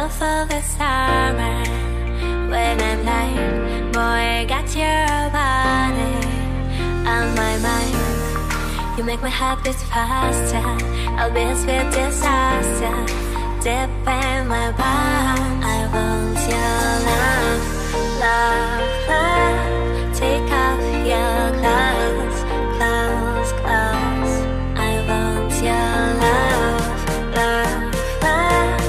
go for the summer. When I'm like, boy, got your body on my mind. You make my heart beat faster. I'll be a sweet disaster. Deep in my palm, I want your love, love, love. Take off your clothes, clothes, clothes. I want your love, love, love.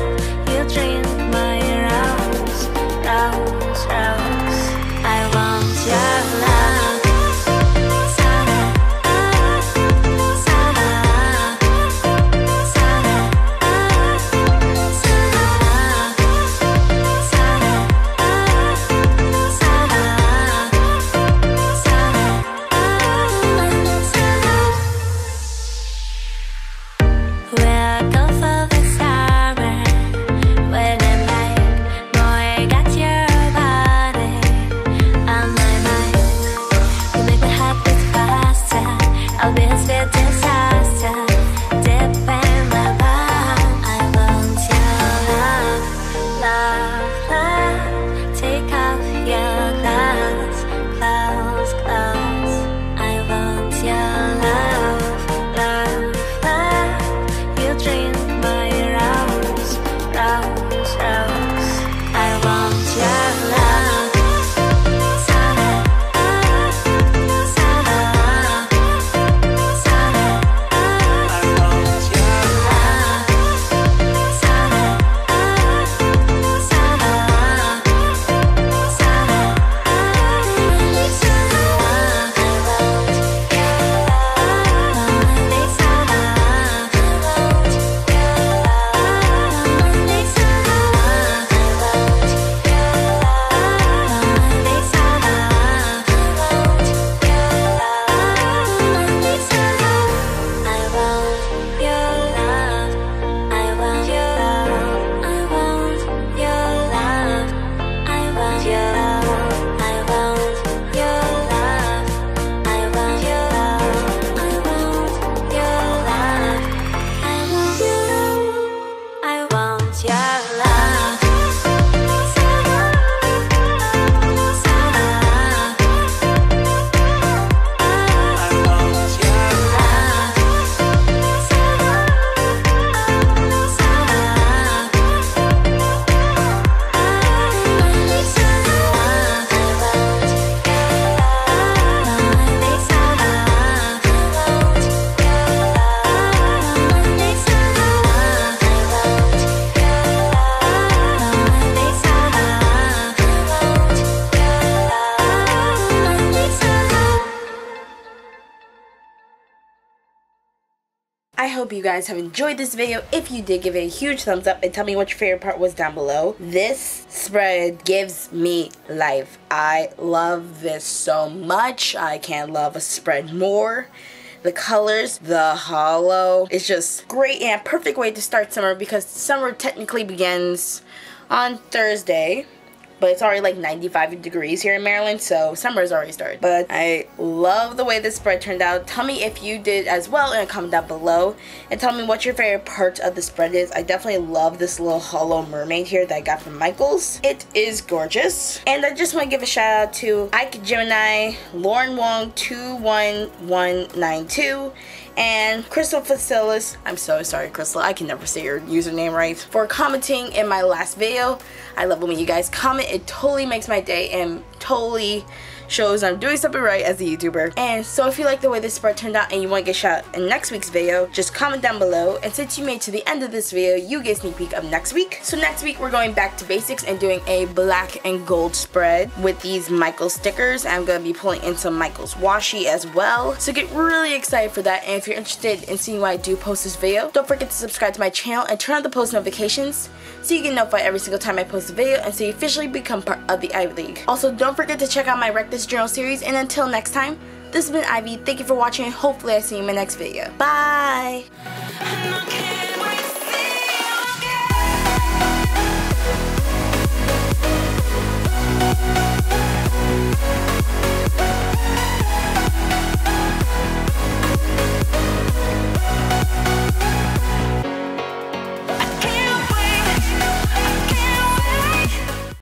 You drink my rose, rose, rose. I want your love. I hope you guys have enjoyed this video. If you did, give it a huge thumbs up and tell me what your favorite part was down below. This spread gives me life. I love this so much. I can't love a spread more. The colors, the hollow, it's just great and a perfect way to start summer because summer technically begins on Thursday. But it's already like 95 degrees here in Maryland, so summer's already started. But I love the way this spread turned out. Tell me if you did as well in a comment down below. And tell me what your favorite part of the spread is. I definitely love this little hollow mermaid here that I got from Michaels. It is gorgeous. And I just want to give a shout out to Ike Gemini, Lauren Wong 21192, and Crystal Facilis. I'm so sorry, Crystal. I can never say your username right. For commenting in my last video. I love it when you guys comment. It totally makes my day and totally shows I'm doing something right as a YouTuber. And so if you like the way this spread turned out and you want to get shout out in next week's video, just comment down below. And since you made it to the end of this video, you get a sneak peek of next week. So next week we're going back to basics and doing a black and gold spread with these Michaels stickers. I'm going to be pulling in some Michaels washi as well. So get really excited for that. And if you're interested in seeing why I do post this video, don't forget to subscribe to my channel and turn on the post notifications so you get notified every single time I post a video and so you officially become part of the Ivy League. Also, don't forget to check out my Wreck This Journal series, and until next time, this has been Ivy. Thank you for watching, and hopefully I see you in my next video. Bye!